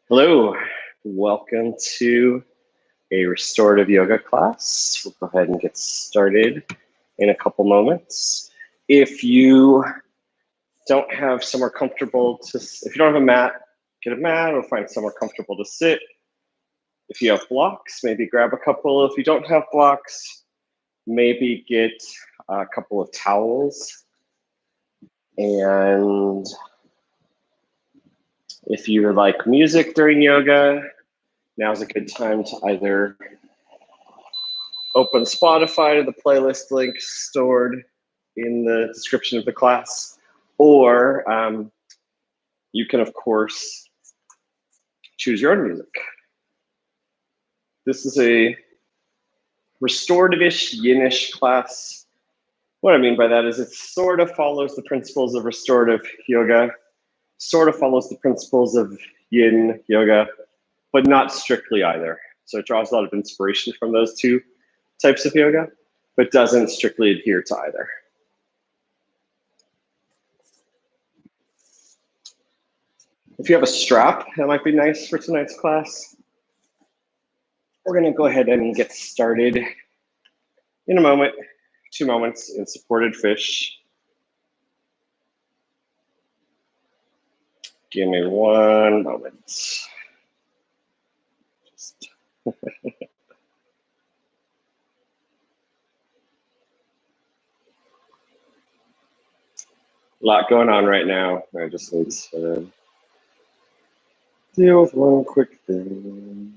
Hello, welcome to a restorative yoga class. We'll go ahead and get started in a couple moments. If you don't have somewhere comfortable if you don't have a mat, get a mat or find somewhere comfortable to sit. If you have blocks, maybe grab a couple. If you don't have blocks, maybe get a couple of towels. And if you like music during yoga, now's a good time to either open Spotify to the playlist link stored in the description of the class, or you can, of course, choose your own music. This is a restorative-ish yin-ish class. What I mean by that is it sort of follows the principles of restorative yoga, sort of follows the principles of yin yoga, but not strictly either. So it draws a lot of inspiration from those two types of yoga, but doesn't strictly adhere to either. If you have a strap, that might be nice for tonight's class. We're gonna go ahead and get started in a moment, 2 moments in supported fish. Give me 1 moment. Just a lot going on right now. I just need to deal with one quick thing.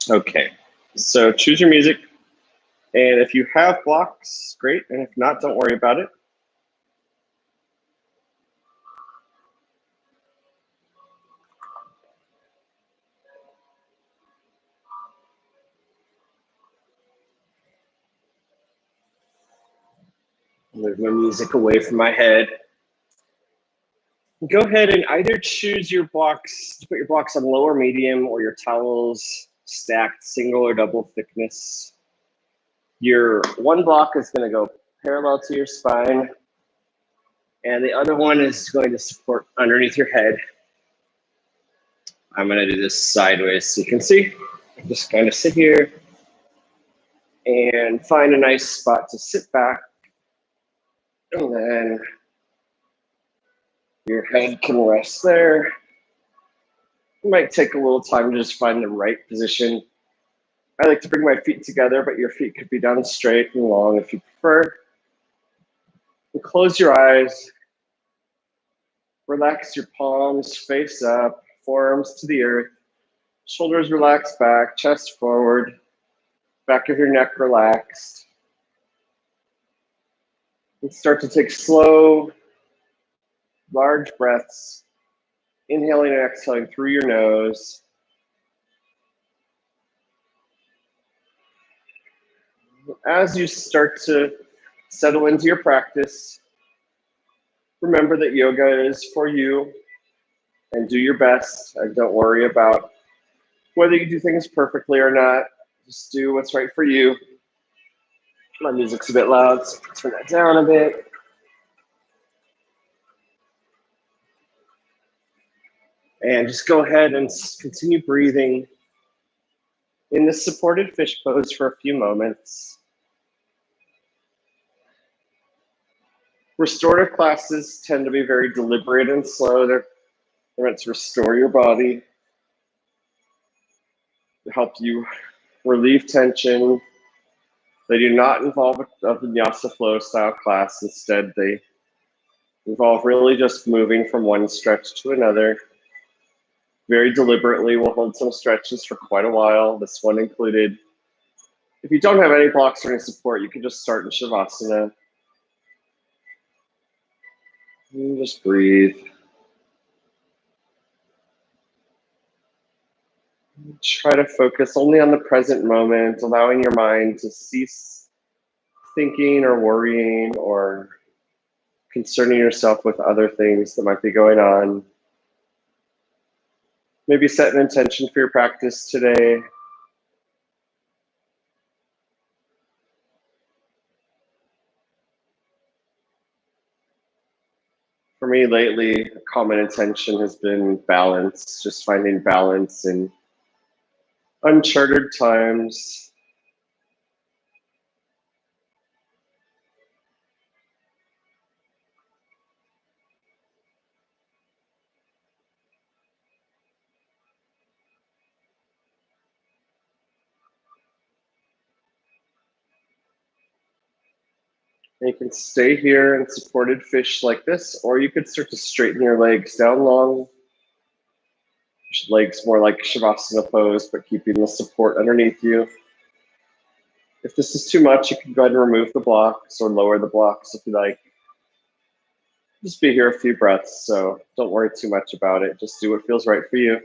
Okay, so choose your music. And if you have blocks, great. And if not, don't worry about it. Move my music away from my head. Go ahead and either choose your blocks, to put your blocks on low or medium, or your towels stacked single or double thickness. Your one block is going to go parallel to your spine, and the other one is going to support underneath your head. I'm going to do this sideways so you can see. I'm just going to sit here and find a nice spot to sit back, and then your head can rest there. It might take a little time to just find the right position. I like to bring my feet together, but your feet could be down straight and long if you prefer. And close your eyes. Relax your palms face up, forearms to the earth. Shoulders relaxed back, chest forward. Back of your neck relaxed. And start to take slow, large breaths. Inhaling and exhaling through your nose. As you start to settle into your practice, remember that yoga is for you, and do your best, and don't worry about whether you do things perfectly or not. Just do what's right for you. My music's a bit loud, so turn that down a bit. And just go ahead and continue breathing in this supported fish pose for a few moments. Restorative classes tend to be very deliberate and slow. They're meant to restore your body, to help you relieve tension. They do not involve a vinyasa flow style class. Instead, they involve really just moving from one stretch to another. Very deliberately, we'll hold some stretches for quite a while, this one included. If you don't have any blocks or any support, you can just start in Shavasana. And just breathe. Try to focus only on the present moment, allowing your mind to cease thinking or worrying or concerning yourself with other things that might be going on, maybe set an intention for your practice today. For me lately, a common intention has been balance, just finding balance in uncharted times. And you can stay here in supported fish like this, or you could start to straighten your legs down long. Legs more like Shavasana pose, but keeping the support underneath you. If this is too much, you can go ahead and remove the blocks or lower the blocks if you like. Just be here a few breaths, so don't worry too much about it. Just do what feels right for you.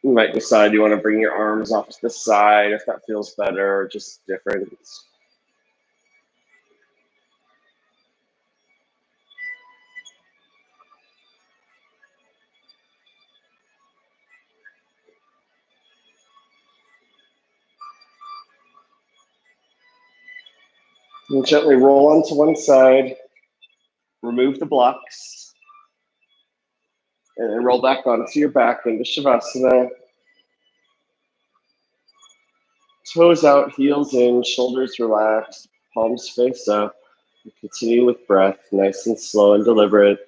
You might decide you want to bring your arms off to the side if that feels better, or just different. And gently roll onto one side, remove the blocks, and then roll back onto your back into Shavasana. Toes out, heels in, shoulders relaxed, palms face up. Continue with breath, nice and slow and deliberate.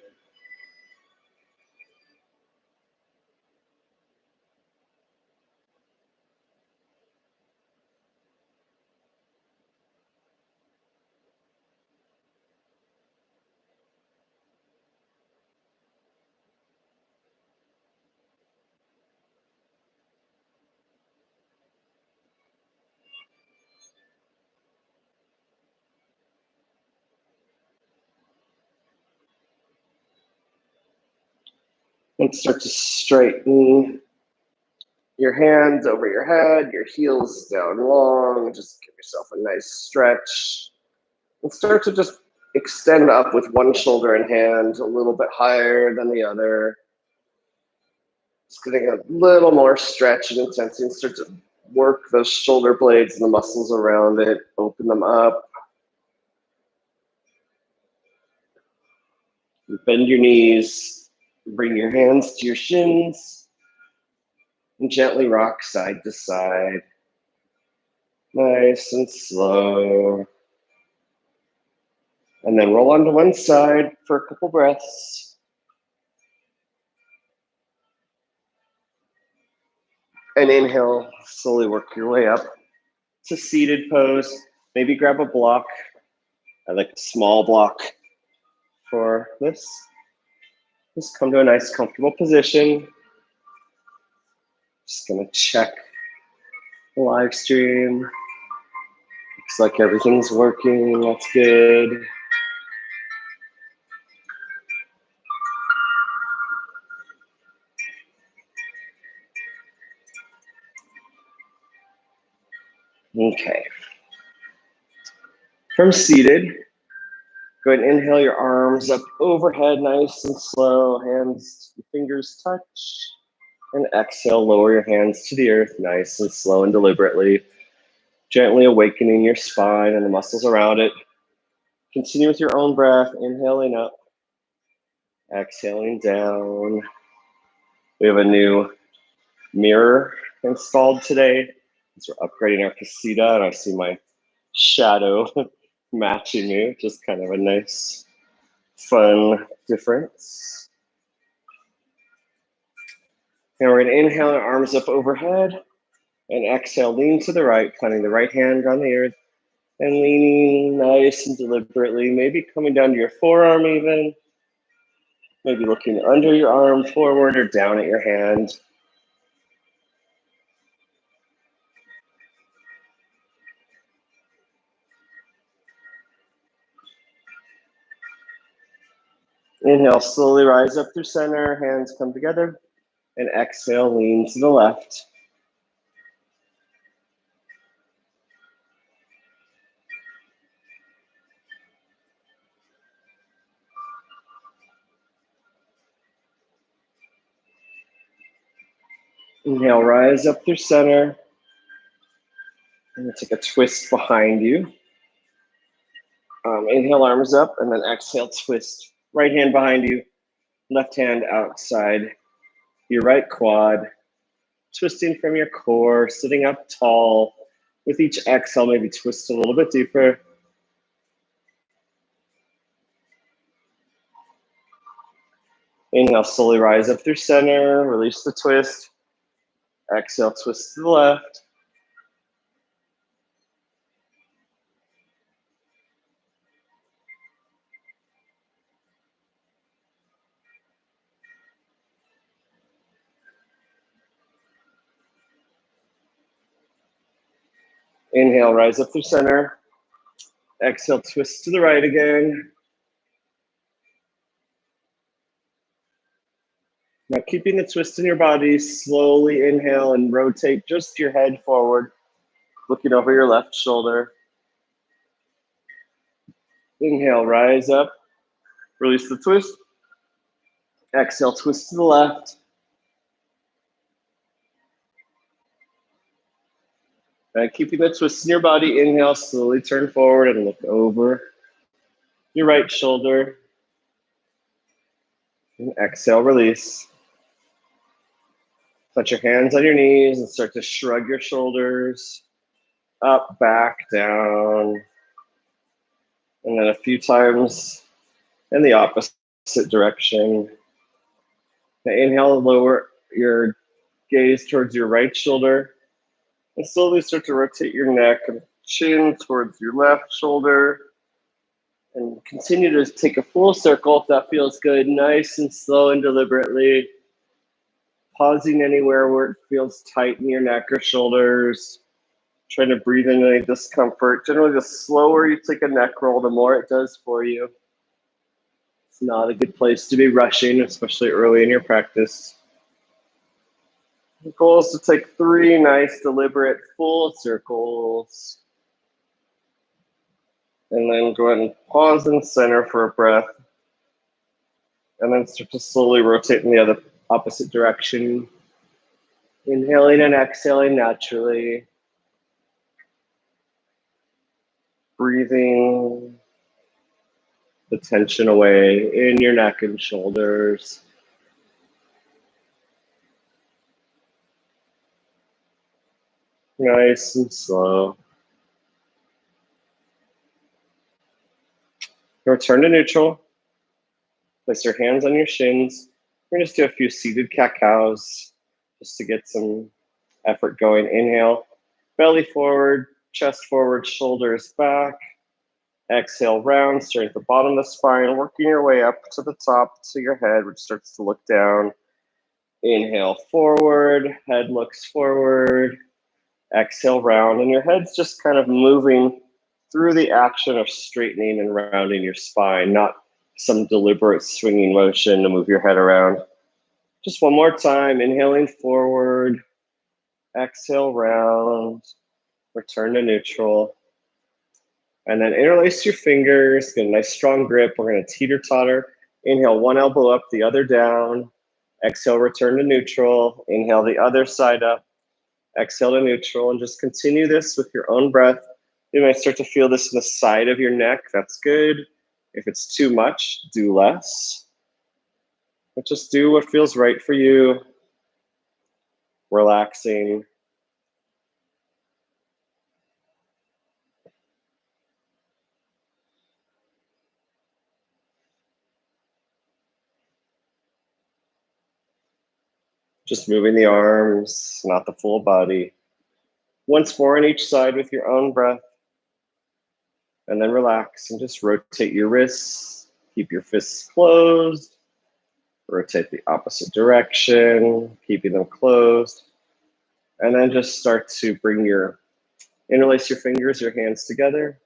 And start to straighten your hands over your head, your heels down long. Just give yourself a nice stretch. And start to just extend up with one shoulder and hand a little bit higher than the other. Just getting a little more stretch and intensity, and start to work those shoulder blades and the muscles around it, open them up. Bend your knees, bring your hands to your shins, and gently rock side to side. Nice and slow. And then roll onto one side for a couple breaths. And inhale, slowly work your way up to seated pose. Maybe grab a block. I like a small block for this. Just come to a nice comfortable position. Just gonna check the live stream. Looks like everything's working, that's good. Okay. From seated, go ahead and inhale your arms up overhead, nice and slow. Hands, fingers touch. And exhale, lower your hands to the earth, nice and slow and deliberately. Gently awakening your spine and the muscles around it. Continue with your own breath, inhaling up, exhaling down. We have a new mirror installed today. So we're upgrading our casita, and I see my shadow matching me, which is kind of a nice, fun difference. And we're gonna inhale our arms up overhead, and exhale, lean to the right, planting the right hand on the earth, and leaning nice and deliberately, maybe coming down to your forearm even, maybe looking under your arm forward or down at your hand. Inhale, slowly rise up through center, hands come together, and exhale, lean to the left. Inhale, rise up through center. And then take a twist behind you. Inhale, arms up, and then exhale, twist. Right hand behind you, left hand outside your right quad. Twisting from your core, sitting up tall. With each exhale, maybe twist a little bit deeper. Inhale, slowly rise up through center, release the twist. Exhale, twist to the left. Inhale, rise up through center. Exhale, twist to the right again. Now keeping the twist in your body, slowly inhale and rotate just your head forward, looking over your left shoulder. Inhale, rise up, release the twist. Exhale, twist to the left. And keeping the twist in your body, inhale, slowly turn forward and look over your right shoulder. And exhale, release. Put your hands on your knees and start to shrug your shoulders. Up, back, down. And then a few times in the opposite direction. Now inhale, lower your gaze towards your right shoulder. And slowly start to rotate your neck and chin towards your left shoulder. And continue to take a full circle if that feels good, nice and slow and deliberately. Pausing anywhere where it feels tight in your neck or shoulders. Trying to breathe in any discomfort. Generally, the slower you take a neck roll, the more it does for you. It's not a good place to be rushing, especially early in your practice. The goal is to take 3 nice, deliberate, full circles. And then go ahead and pause in center for a breath. And then start to slowly rotate in the other opposite direction. Inhaling and exhaling naturally. Breathing the tension away in your neck and shoulders. Nice and slow. Return to neutral. Place your hands on your shins. We're going to just do a few seated cat-cows just to get some effort going. Inhale, belly forward, chest forward, shoulders back. Exhale, round, starting at the bottom of the spine, working your way up to the top to your head, which starts to look down. Inhale, forward, head looks forward. Exhale, round, and your head's just kind of moving through the action of straightening and rounding your spine, not some deliberate swinging motion to move your head around. Just one more time, inhaling forward, exhale, round, return to neutral. And then interlace your fingers, get a nice strong grip. We're gonna teeter-totter. Inhale, one elbow up, the other down. Exhale, return to neutral. Inhale, the other side up. Exhale to neutral, and just continue this with your own breath. You might start to feel this in the side of your neck. That's good. If it's too much, do less. But just do what feels right for you. Relaxing. Just moving the arms, not the full body. Once more on each side with your own breath. And then relax and just rotate your wrists. Keep your fists closed. Rotate the opposite direction, keeping them closed. And then just start to interlace your fingers, your hands together,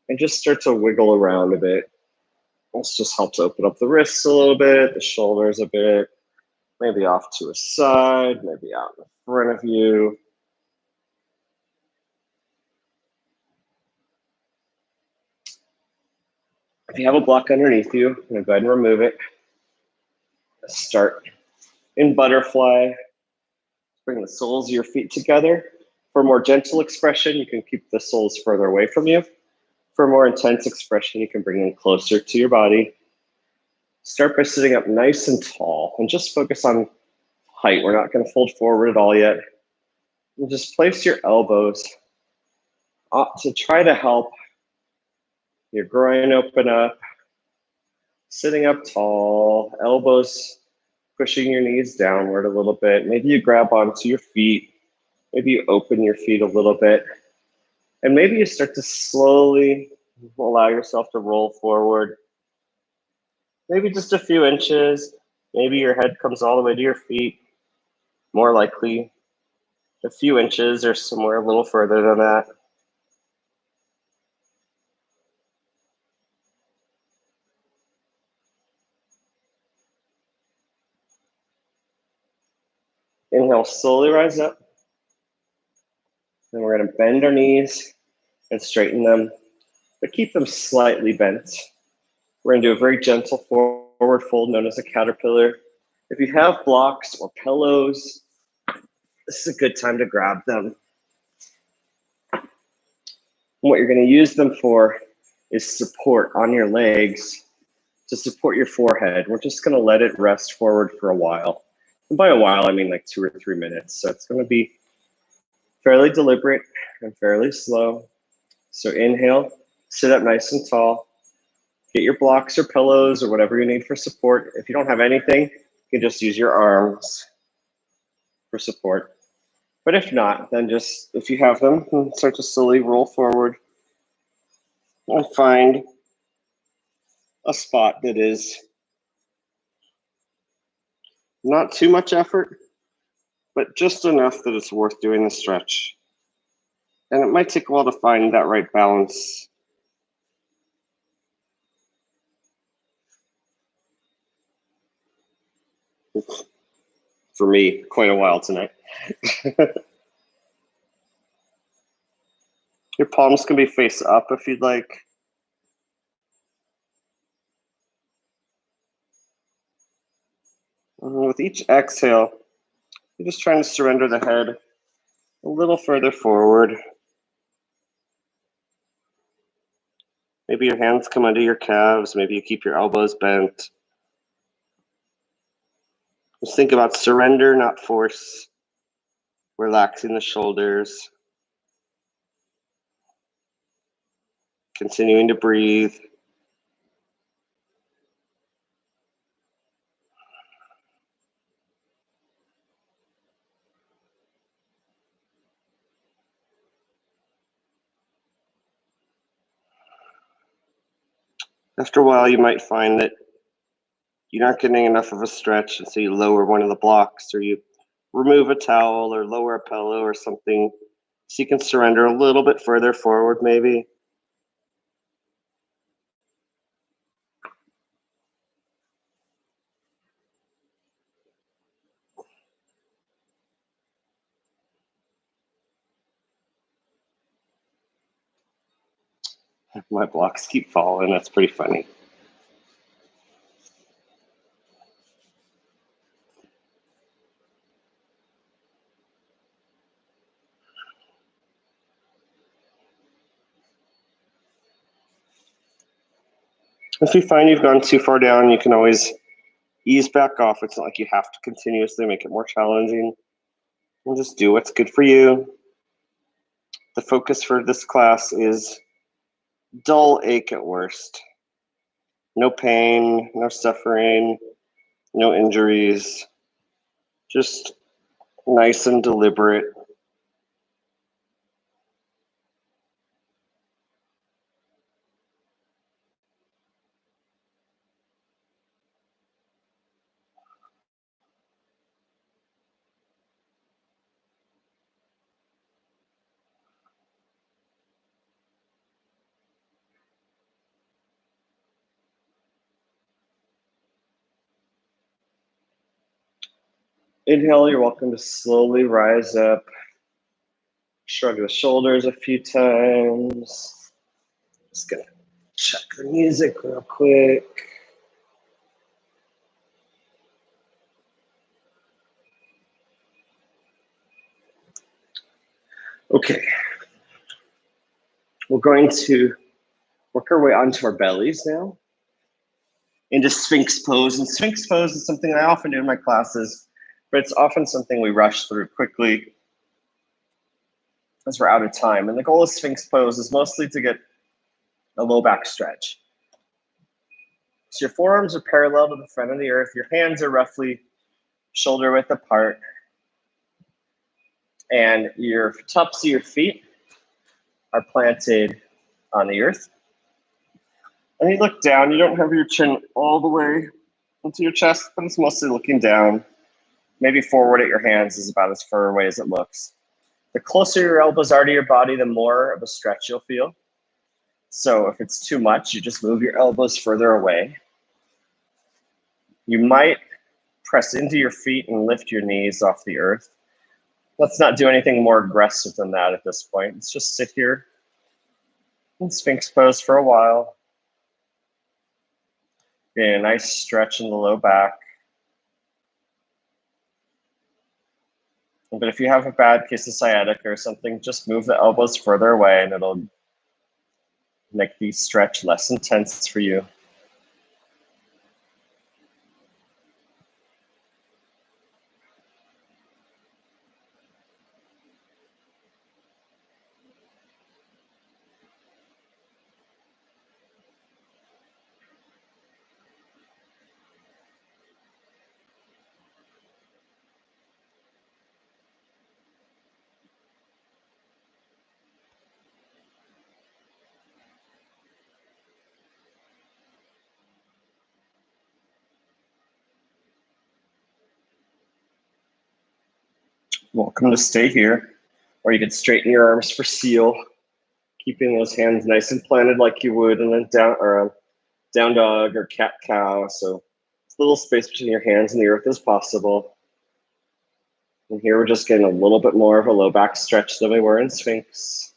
and just start to wiggle around a bit. This just helps open up the wrists a little bit, the shoulders a bit, maybe off to a side, maybe out in front of you. If you have a block underneath you, I'm gonna go ahead and remove it. Start in butterfly. Bring the soles of your feet together. For more gentle expression, you can keep the soles further away from you. For more intense expression, you can bring them closer to your body. Start by sitting up nice and tall and just focus on height. We're not going to fold forward at all yet. And just place your elbows up to try to help your groin open up. Sitting up tall, elbows pushing your knees downward a little bit. Maybe you grab onto your feet. Maybe you open your feet a little bit. And maybe you start to slowly allow yourself to roll forward. Maybe just a few inches. Maybe your head comes all the way to your feet. More likely, a few inches or somewhere a little further than that. Inhale, slowly rise up. Then we're going to bend our knees and straighten them, but keep them slightly bent. We're going to do a very gentle forward fold known as a caterpillar. If you have blocks or pillows, this is a good time to grab them. And what you're going to use them for is support on your legs to support your forehead. We're just going to let it rest forward for a while. And by a while, I mean like 2 or 3 minutes. So it's going to be fairly deliberate and fairly slow. So inhale, sit up nice and tall. Get your blocks or pillows or whatever you need for support. If you don't have anything, you can just use your arms for support. But if not, then just, if you have them, start to slowly roll forward and find a spot that is not too much effort, but just enough that it's worth doing the stretch. And it might take a while to find that right balance. For me, quite a while tonight. Your palms can be face up if you'd like. And with each exhale, you're just trying to surrender the head a little further forward. Maybe your hands come under your calves. Maybe you keep your elbows bent. Just think about surrender, not force. Relaxing the shoulders. Continuing to breathe. After a while, you might find that you're not getting enough of a stretch, and so you lower one of the blocks, or you remove a towel, or lower a pillow, or something, so you can surrender a little bit further forward, maybe. My blocks keep falling. That's pretty funny. If you find you've gone too far down, you can always ease back off. It's not like you have to continuously make it more challenging. And just do what's good for you. The focus for this class is dull ache at worst. No pain, no suffering, no injuries. Just nice and deliberate. Inhale, you're welcome to slowly rise up. Shrug the shoulders a few times. Just gonna check the music real quick. Okay, we're going to work our way onto our bellies now into Sphinx Pose. And Sphinx Pose is something I often do in my classes, but it's often something we rush through quickly as we're out of time. And the goal of Sphinx Pose is mostly to get a low back stretch. So your forearms are parallel to the front of the earth. Your hands are roughly shoulder width apart. And your tops of your feet are planted on the earth. And you look down, you don't have your chin all the way into your chest, but it's mostly looking down. Maybe forward at your hands is about as far away as it looks. The closer your elbows are to your body, the more of a stretch you'll feel. So if it's too much, you just move your elbows further away. You might press into your feet and lift your knees off the earth. Let's not do anything more aggressive than that at this point. Let's just sit here in Sphinx Pose for a while. Getting a nice stretch in the low back. But if you have a bad case of sciatica or something, just move the elbows further away and it'll make the stretch less intense for you. Welcome to stay here. Or you could straighten your arms for seal, keeping those hands nice and planted like you would in a down dog or cat cow. So it's a little space between your hands and the earth as possible. And here we're just getting a little bit more of a low back stretch than we were in Sphinx.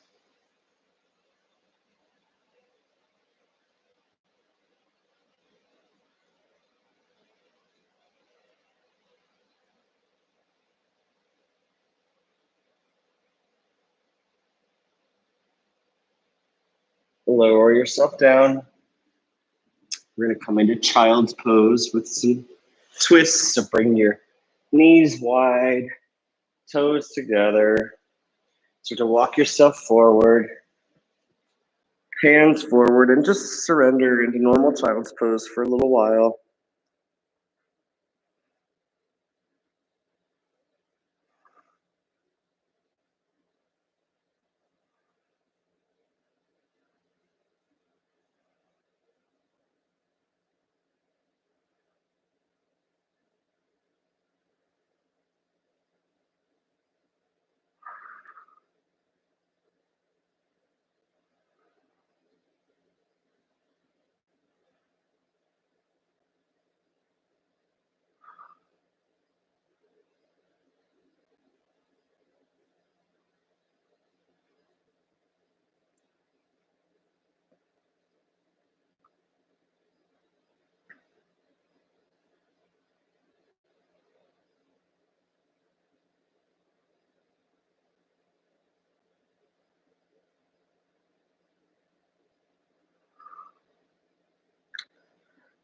Lower yourself down. We're going to come into child's pose with some twists. So bring your knees wide, toes together. Start to walk yourself forward, hands forward, and just surrender into normal child's pose for a little while.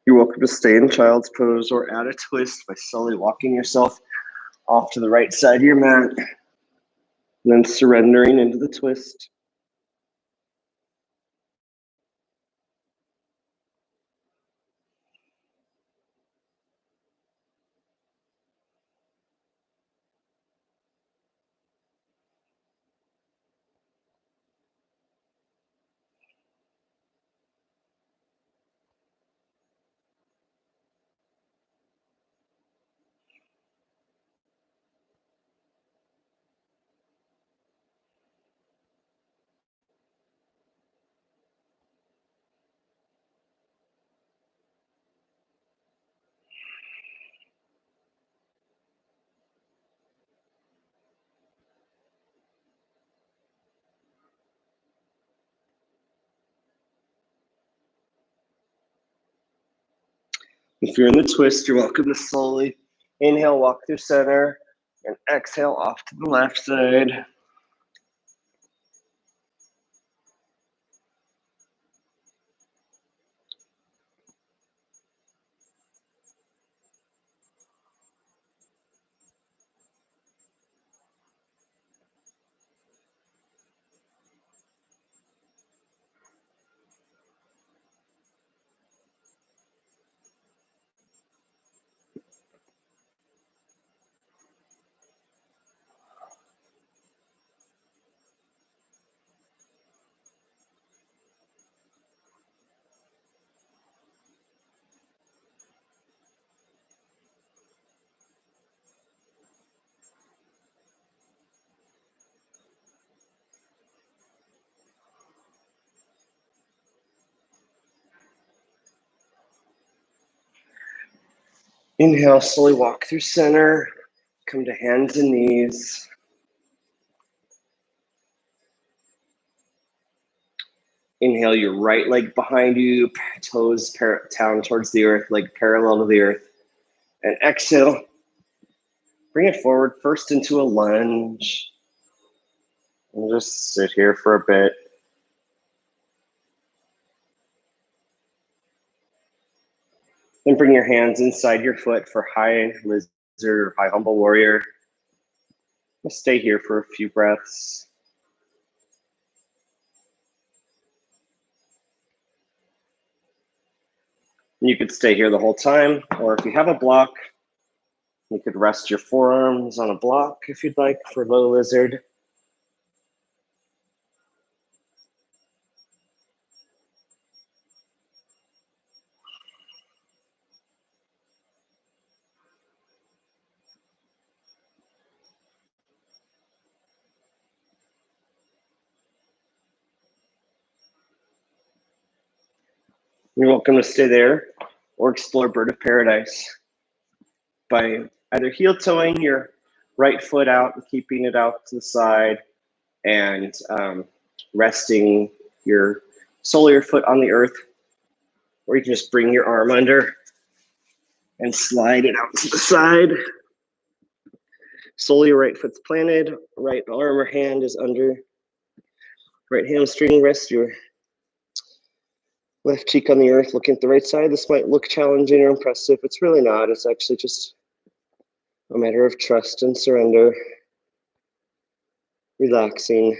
You're welcome to stay in child's pose or add a twist by slowly walking yourself off to the right side of your mat, and then surrendering into the twist. If you're in the twist, you're welcome to slowly inhale, walk through center, and exhale off to the left side. Inhale, slowly walk through center. Come to hands and knees. Inhale your right leg behind you, toes down towards the earth, leg parallel to the earth. And exhale, bring it forward first into a lunge. And just sit here for a bit. Then bring your hands inside your foot for high lizard or high humble warrior. We'll stay here for a few breaths. You could stay here the whole time, or if you have a block, you could rest your forearms on a block if you'd like for low lizard. You're welcome to stay there or explore bird of paradise by either heel toeing your right foot out and keeping it out to the side and resting your sole of your foot on the earth, or you can just bring your arm under and slide it out to the side. Sole of your right foot's planted, right arm or hand is under, right hamstring, rest your left cheek on the earth, looking at the right side. This might look challenging or impressive. It's really not. It's actually just a matter of trust and surrender, relaxing.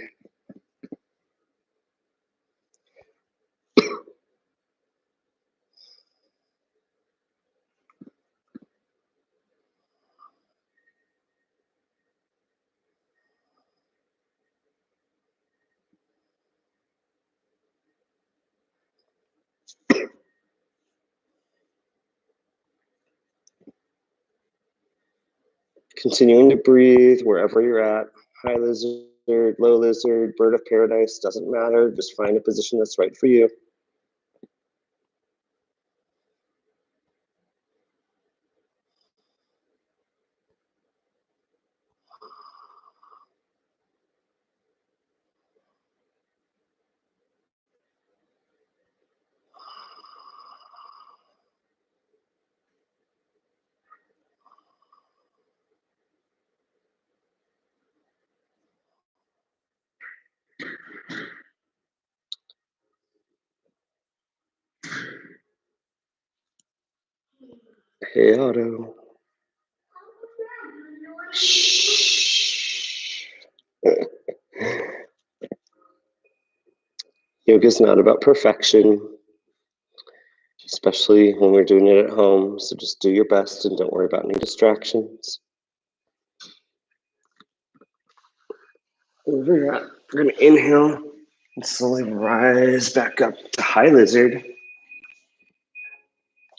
Continuing to breathe wherever you're at. High lizard, low lizard, bird of paradise, doesn't matter. Just find a position that's right for you. Hey, Otto. Shh. Yoga is not about perfection, especially when we're doing it at home. So just do your best and don't worry about any distractions. We're going to inhale and slowly rise back up to high lizard.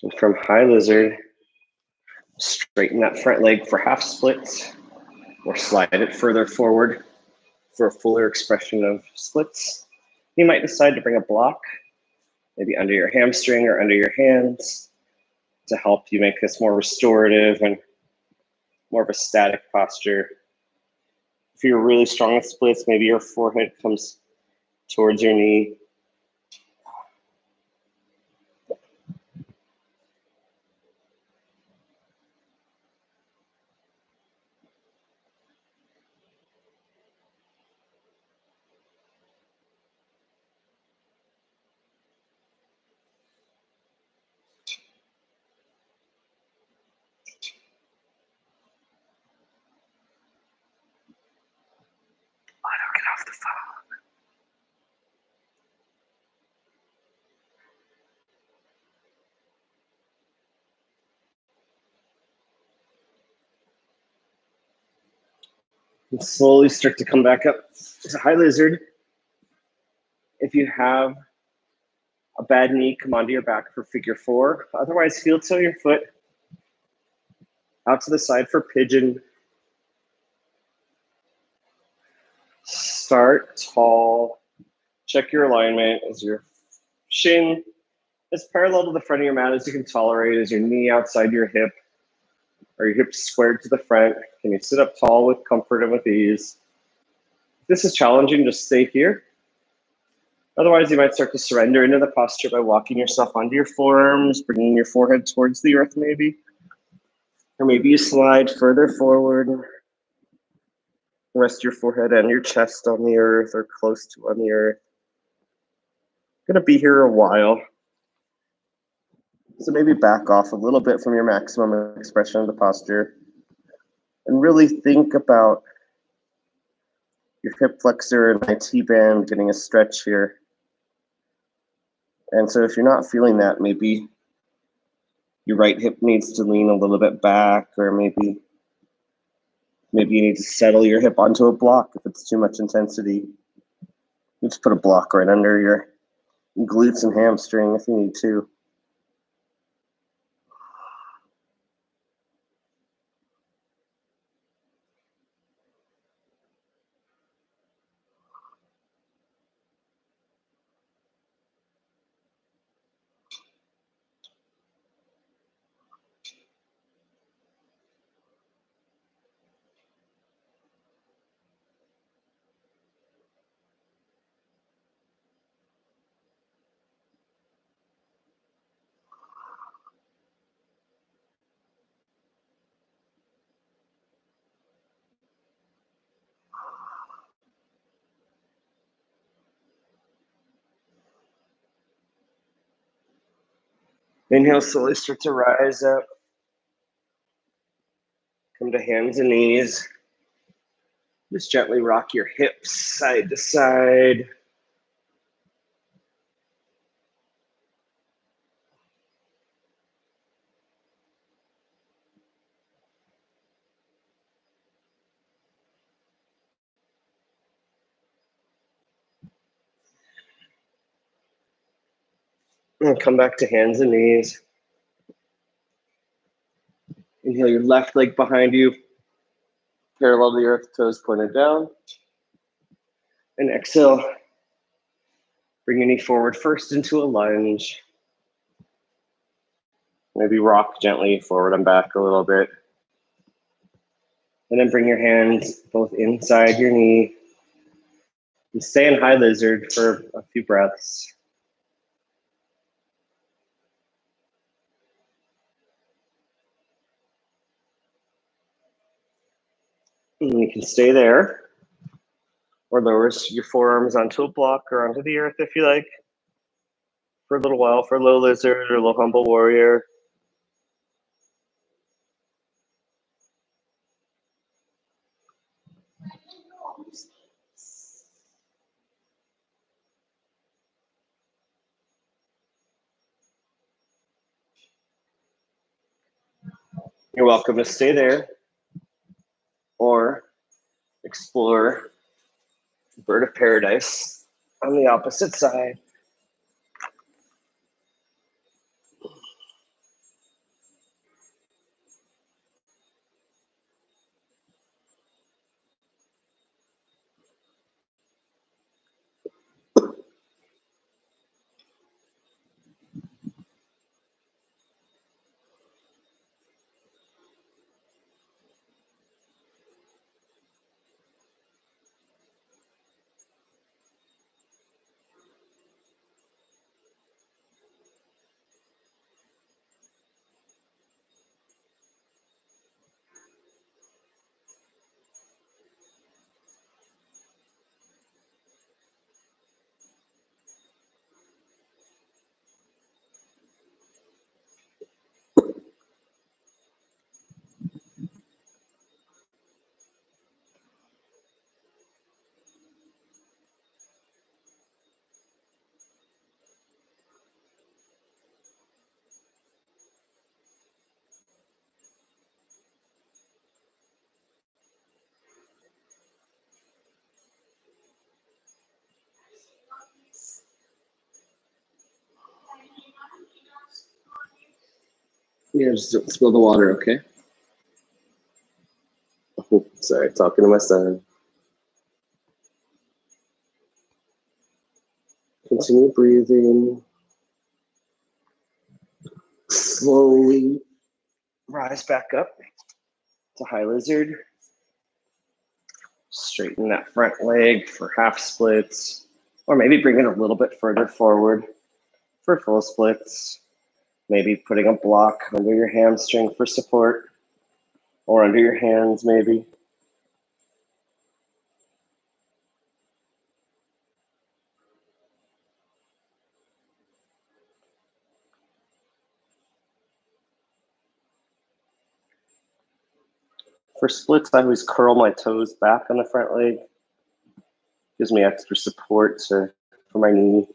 And from high lizard, straighten that front leg for half splits or slide it further forward for a fuller expression of splits. You might decide to bring a block, maybe under your hamstring or under your hands, to help you make this more restorative and more of a static posture. If you're really strong with splits, maybe your forehead comes towards your knee. Get off the phone. And slowly start to come back up to high lizard. If you have a bad knee, come onto your back for figure 4. Otherwise, heel toe your foot out to the side for pigeon. Start tall. Check your alignment as your shin as parallel to the front of your mat as you can tolerate, as your knee outside your hip. Are your hips squared to the front? Can you sit up tall with comfort and with ease? If this is challenging, just stay here. Otherwise, you might start to surrender into the posture by walking yourself onto your forearms, bringing your forehead towards the earth maybe. Or maybe you slide further forward. Rest your forehead and your chest on the earth or close to on the earth. Gonna be here a while. So maybe back off a little bit from your maximum expression of the posture and really think about your hip flexor and IT band getting a stretch here. And so if you're not feeling that, maybe your right hip needs to lean a little bit back, or maybe you need to settle your hip onto a block if it's too much intensity. You just put a block right under your glutes and hamstring if you need to. Inhale, slowly start to rise up. Come to hands and knees. Just gently rock your hips side to side. And come back to hands and knees. Inhale your left leg behind you. Parallel to the earth, toes pointed down. And exhale. Bring your knee forward first into a lunge. Maybe rock gently forward and back a little bit. And then bring your hands both inside your knee. And stay in high lizard for a few breaths. And you can stay there. Or lower your forearms onto a block or onto the earth if you like. For a little while, for low lizard or low humble warrior. You're welcome to stay there or explore bird of paradise on the opposite side. Yeah, just don't spill the water, okay? Oh, sorry, talking to my son. Continue breathing. Slowly rise back up. to high lizard. Straighten that front leg for half splits, or maybe bring it a little bit further forward for full splits. Maybe putting a block under your hamstring for support, or under your hands maybe. For splits, I always curl my toes back on the front leg. Gives me extra support for my knee.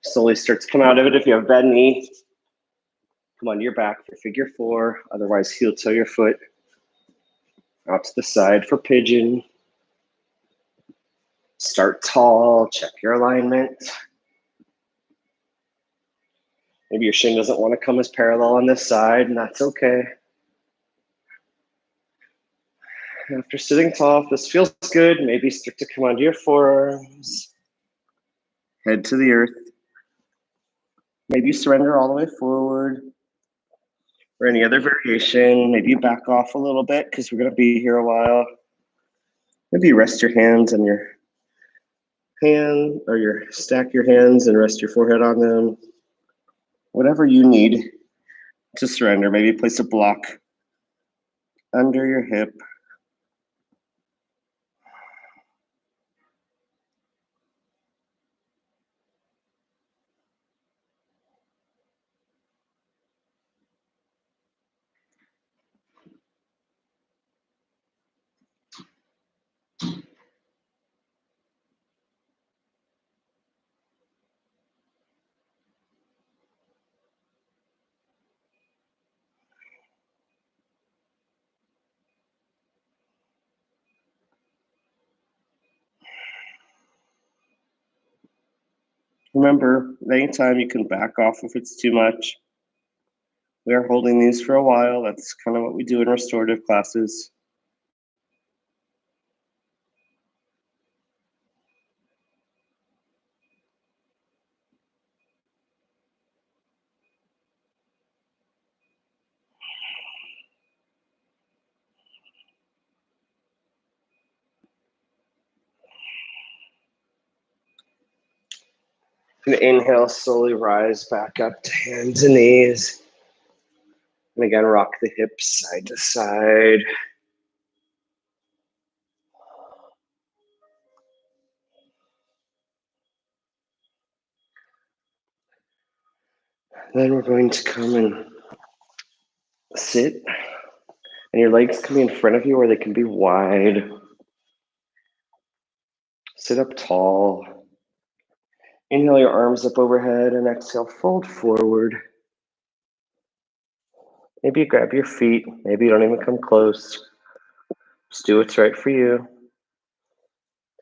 Slowly start to come out of it. If you have bad knee, come onto your back for figure 4. Otherwise, heel toe your foot out to the side for pigeon. Start tall, check your alignment. Maybe your shin doesn't want to come as parallel on this side, and that's okay. After sitting tall, if this feels good, maybe start to come onto your forearms. Head to the earth. Maybe you surrender all the way forward. Or any other variation. Maybe you back off a little bit because we're going to be here a while. Maybe you rest your hands on your hand, or stack your hands and rest your forehead on them. Whatever you need to surrender. Maybe place a block under your hip. Remember, anytime you can back off if it's too much. We are holding these for a while. That's kind of what we do in restorative classes. And inhale, slowly rise back up to hands and knees. And again, rock the hips side to side. Then we're going to come and sit. And your legs can be in front of you or they can be wide. Sit up tall. Inhale your arms up overhead and exhale, fold forward. Maybe you grab your feet. Maybe you don't even come close. Just do what's right for you.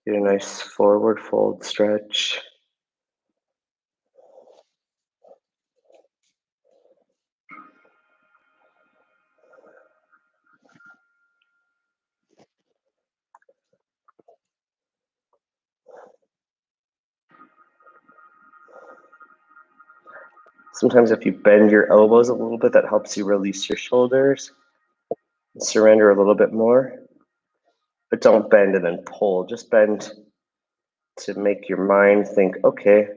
Do a nice forward fold stretch. Sometimes if you bend your elbows a little bit, that helps you release your shoulders. Surrender a little bit more. But don't bend and then pull. Just bend to make your mind think, okay,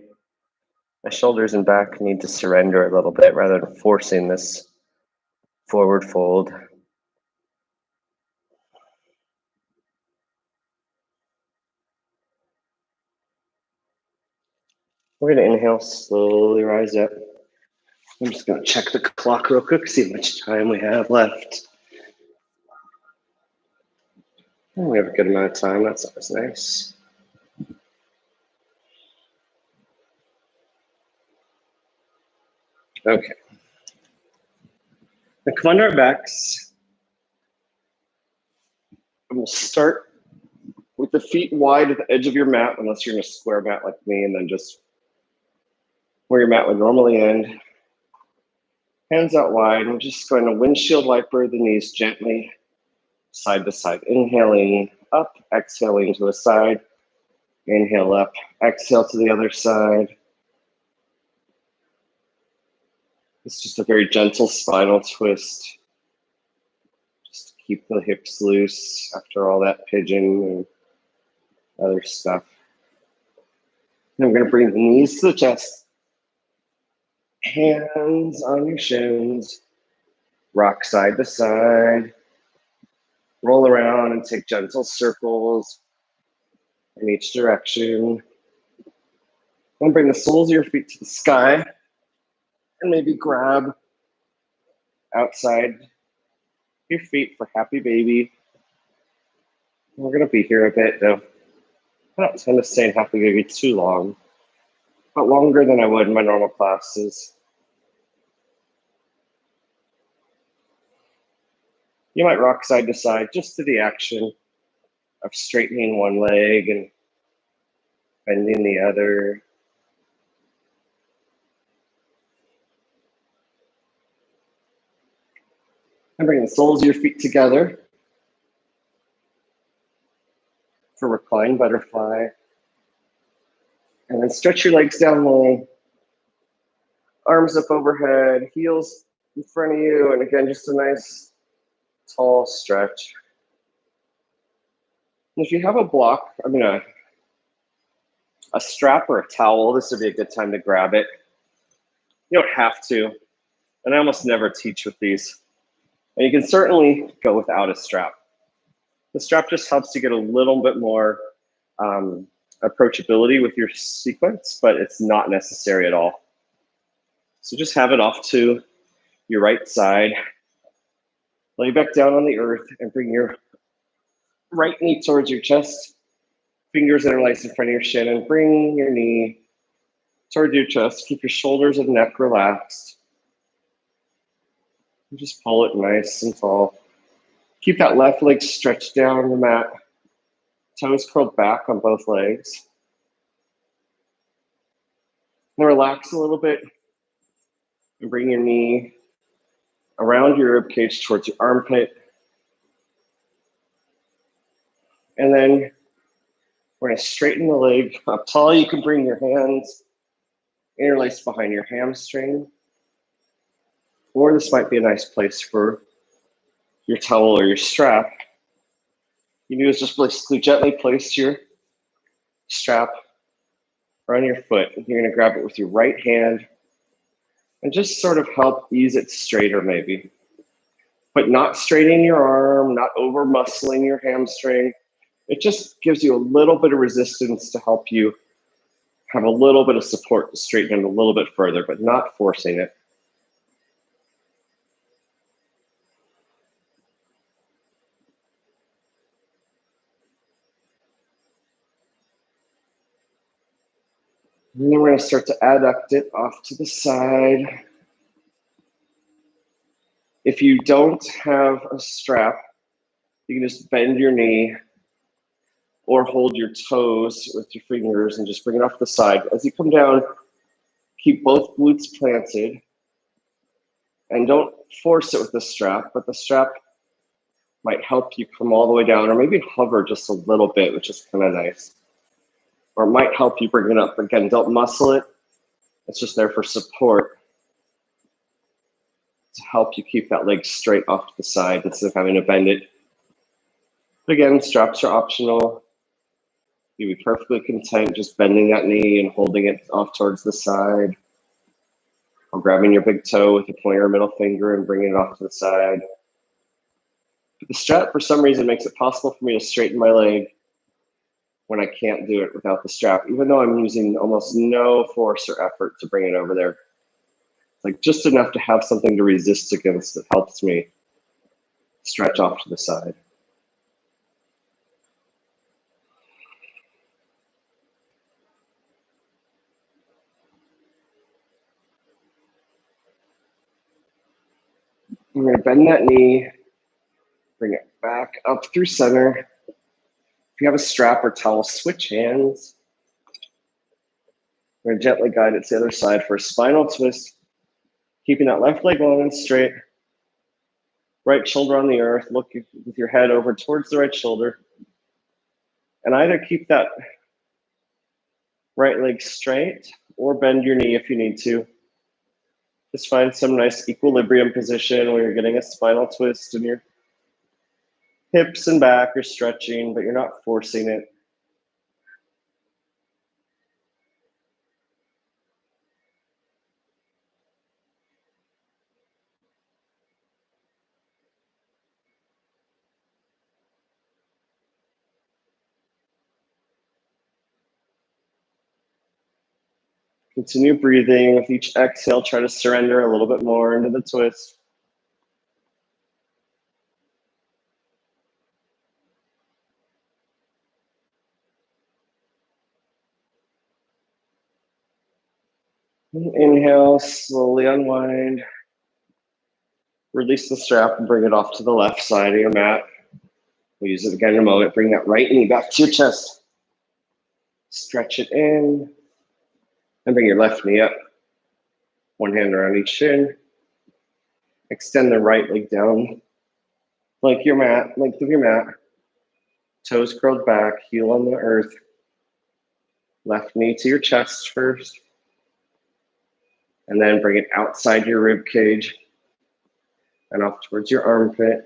my shoulders and back need to surrender a little bit rather than forcing this forward fold. We're going to inhale, slowly rise up. I'm just going to check the clock real quick, see how much time we have left. And we have a good amount of time. That's always nice. Okay. Now come onto our backs. And we'll start with the feet wide at the edge of your mat, unless you're in a square mat like me, and then just where your mat would normally end. Hands out wide. We're just going to windshield wiper the knees gently side to side. Inhaling up, exhaling to the side. Inhale up, exhale to the other side. It's just a very gentle spinal twist. Just to keep the hips loose after all that pigeon and other stuff. And I'm going to bring the knees to the chest. Hands on your shins. Rock side to side. Roll around and take gentle circles in each direction. And bring the soles of your feet to the sky. And maybe grab outside your feet for happy baby. We're going to be here a bit though. I don't tend to stay in happy baby too long, but longer than I would in my normal classes. You might rock side to side just to the action of straightening one leg and bending the other. And bring the soles of your feet together for reclined butterfly. And then stretch your legs down long. Arms up overhead, heels in front of you. And again, just a nice tall stretch. And if you have a block, a strap or a towel, this would be a good time to grab it. You don't have to. And I almost never teach with these. And you can certainly go without a strap. The strap just helps you get a little bit more approachability with your sequence, but it's not necessary at all. So just have it off to your right side. Lay back down on the earth and bring your right knee towards your chest. Fingers interlace in front of your shin and bring your knee towards your chest. Keep your shoulders and neck relaxed. And just pull it nice and tall. Keep that left leg stretched down on the mat. Toes curled back on both legs. And relax a little bit. And bring your knee around your rib cage towards your armpit. And then we're going to straighten the leg up tall. You can bring your hands interlaced behind your hamstring. Or this might be a nice place for your towel or your strap. You do is just basically gently place your strap around your foot. You're going to grab it with your right hand and just sort of help ease it straighter maybe. But not straightening your arm, not over muscling your hamstring. It just gives you a little bit of resistance to help you have a little bit of support to straighten it a little bit further, but not forcing it. And then we're going to start to adduct it off to the side. If you don't have a strap, you can just bend your knee or hold your toes with your fingers and just bring it off the side. As you come down, keep both glutes planted and don't force it with the strap, but the strap might help you come all the way down or maybe hover just a little bit, which is kind of nice. Or it might help you bring it up. Again, don't muscle it. It's just there for support to help you keep that leg straight off to the side instead of having to bend it. But again, straps are optional. You'd be perfectly content just bending that knee and holding it off towards the side. Or grabbing your big toe with your pointer or middle finger and bringing it off to the side. But the strap, for some reason, makes it possible for me to straighten my leg when I can't do it without the strap, even though I'm using almost no force or effort to bring it over there. It's like just enough to have something to resist against that helps me stretch off to the side. I'm going to bend that knee, bring it back up through center. If you have a strap or towel, switch hands. I'm going to gently guide it to the other side for a spinal twist, keeping that left leg long and straight. right shoulder on the earth, look with your head over towards the right shoulder, and either keep that right leg straight or bend your knee if you need to. Just find some nice equilibrium position where you're getting a spinal twist in your hips and back. You're stretching, but you're not forcing it. Continue breathing. With each exhale, try to surrender a little bit more into the twist. Inhale, slowly unwind. Release the strap and bring it off to the left side of your mat. We'll use it again in a moment. Bring that right knee back to your chest. Stretch it in. And bring your left knee up. One hand around each shin. Extend the right leg down. Length of your mat. Toes curled back, heel on the earth. Left knee to your chest first. And then bring it outside your rib cage and off towards your armpit.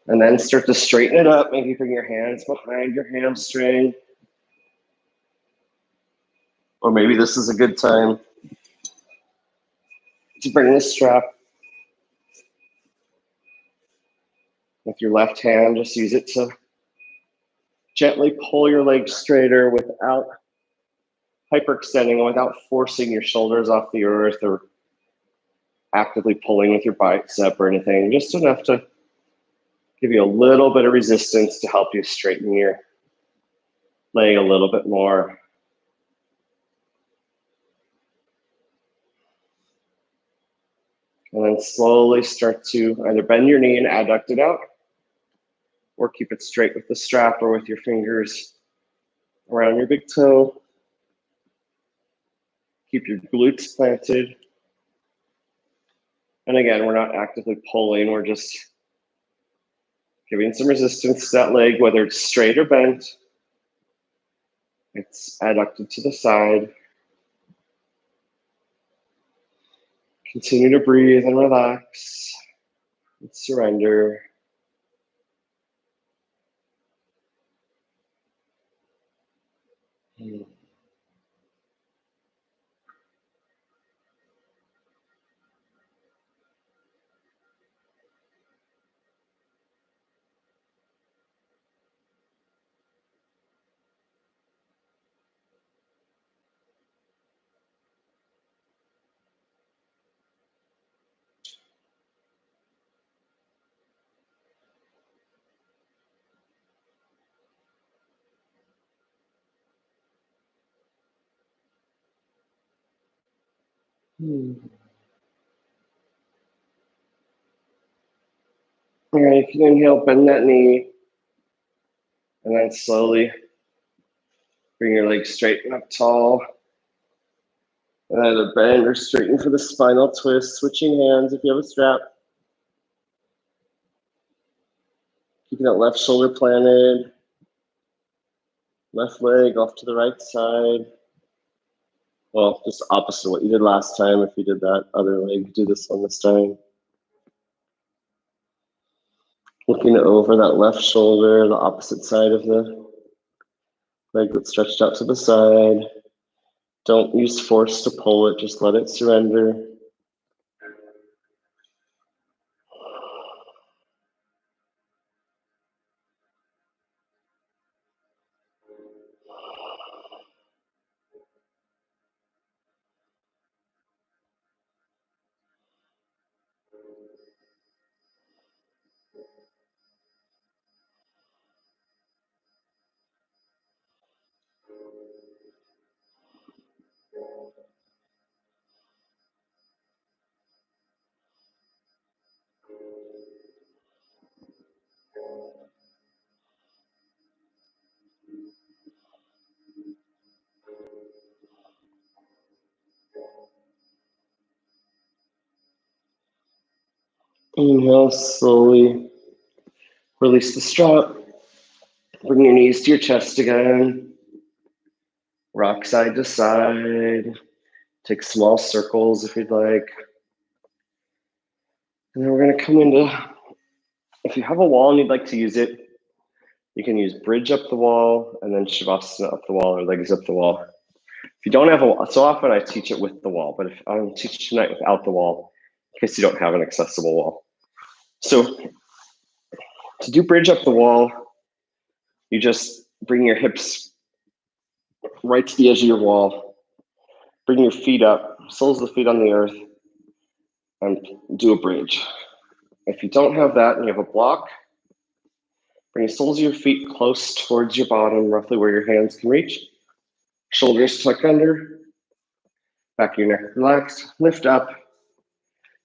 And then start to straighten it up. Maybe bring your hands behind your hamstring. Or maybe this is a good time to bring the strap with your left hand. Just use it to gently pull your legs straighter without hyperextending and without forcing your shoulders off the earth or actively pulling with your bicep or anything. Just enough to give you a little bit of resistance to help you straighten your leg a little bit more. And then slowly start to either bend your knee and adduct it out, or keep it straight with the strap or with your fingers around your big toe. Keep your glutes planted. And again, we're not actively pulling, we're just giving some resistance to that leg, whether it's straight or bent. It's adducted to the side. Continue to breathe and relax and surrender. All right, you can inhale, bend that knee, and then slowly bring your legs straight and up tall. And either bend or straighten for the spinal twist, switching hands if you have a strap. Keeping that left shoulder planted. Left leg off to the right side. Well, just opposite what you did last time. If you did that other leg, do this one this time. Looking over that left shoulder, the opposite side of the leg that's stretched out to the side. Don't use force to pull it, just let it surrender. Inhale, slowly release the strap. Bring your knees to your chest again. Rock side to side. Take small circles if you'd like. And then we're going to come into, if you have a wall and you'd like to use it, you can use bridge up the wall and then Shavasana up the wall or legs up the wall. If you don't have a wall, so often I teach it with the wall, but if I'm teaching tonight without the wall, in case you don't have an accessible wall. So to do bridge up the wall, you just bring your hips right to the edge of your wall. Bring your feet up, soles of the feet on the earth, and do a bridge. If you don't have that and you have a block, bring the soles of your feet close towards your bottom, roughly where your hands can reach. Shoulders tuck under, back of your neck relaxed, lift up,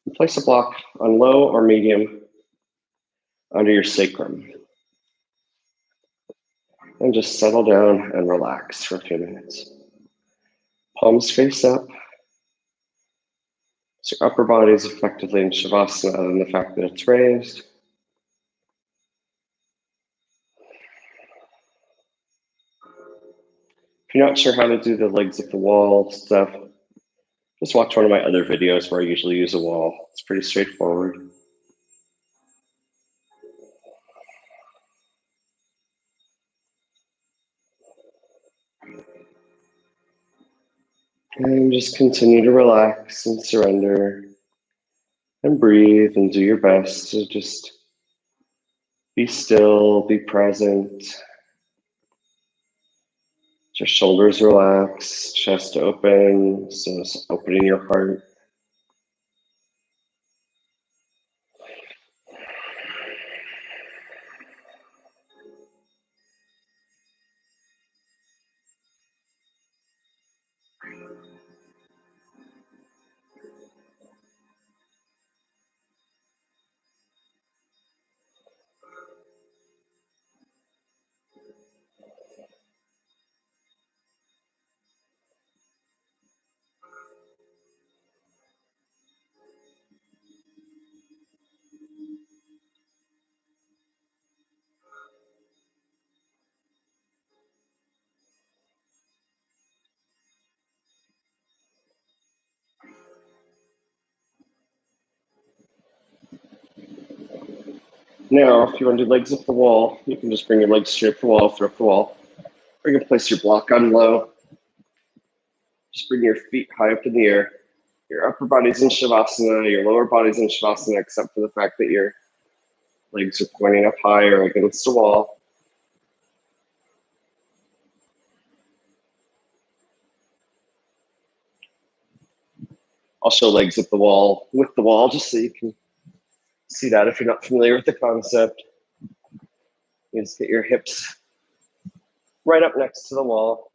and place a block on low or medium under your sacrum. And just settle down and relax for a few minutes. Palms face up. So your upper body is effectively in Shavasana other than the fact that it's raised. If you're not sure how to do the legs up the wall stuff, just watch one of my other videos where I usually use a wall. It's pretty straightforward. And just continue to relax and surrender and breathe and do your best to just be still, be present. Your shoulders relax, chest open, so opening your heart. Now, if you want to do legs up the wall, you can just bring your legs straight up the wall, throw up the wall. Or you can place your block on low. Just bring your feet high up in the air. Your upper body's in Shavasana, your lower body's in Shavasana, except for the fact that your legs are pointing up high or against the wall. I'll show legs up the wall with the wall just so you can see that if you're not familiar with the concept. You just get your hips right up next to the wall.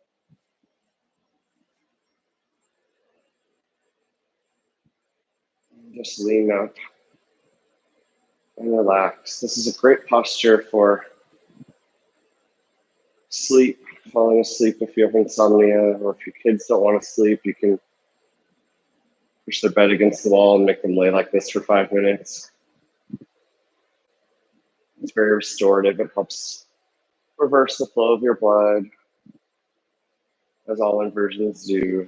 Just lean up and relax. This is a great posture for sleep, falling asleep if you have insomnia, or if your kids don't want to sleep, you can push their bed against the wall and make them lay like this for 5 minutes. It's very restorative. It helps reverse the flow of your blood, as all inversions do.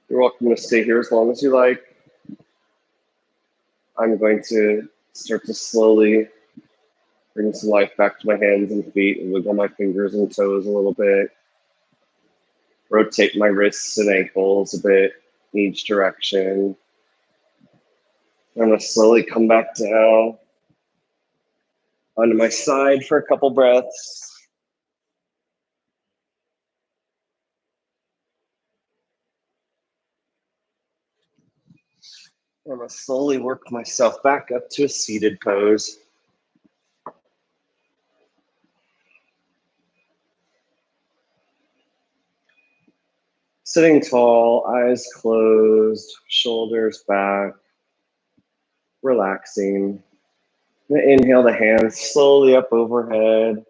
You're welcome to stay here as long as you like. I'm going to start to slowly bring some life back to my hands and feet and wiggle my fingers and toes a little bit. rotate my wrists and ankles a bit in each direction. I'm going to slowly come back down onto my side for a couple breaths. I'm going to slowly work myself back up to a seated pose. Sitting tall, eyes closed, shoulders back, relaxing. Inhale the hands slowly up overhead.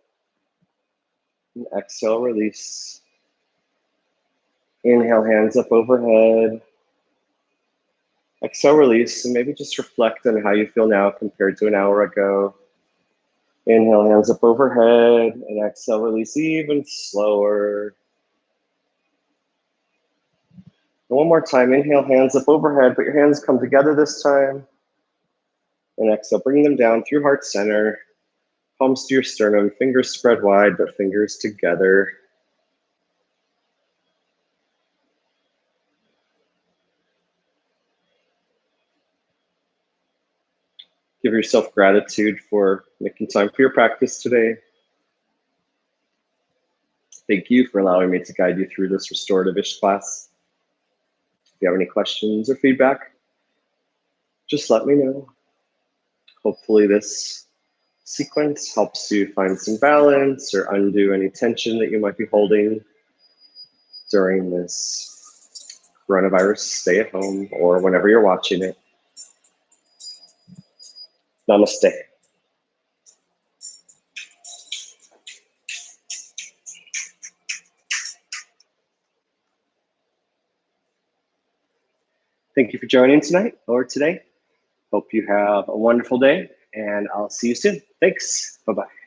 And exhale, release. Inhale, hands up overhead. Exhale, release, and maybe just reflect on how you feel now compared to an hour ago. Inhale, hands up overhead, and exhale, release even slower. And one more time, inhale, hands up overhead, but your hands come together this time. And exhale, bring them down through heart center, palms to your sternum, fingers spread wide, but fingers together. Give yourself gratitude for making time for your practice today. Thank you for allowing me to guide you through this restorative-ish class. If you have any questions or feedback, just let me know. Hopefully this sequence helps you find some balance or undo any tension that you might be holding during this coronavirus stay at home or whenever you're watching it. Namaste. Thank you for joining tonight or today. Hope you have a wonderful day, and I'll see you soon. Thanks. Bye-bye.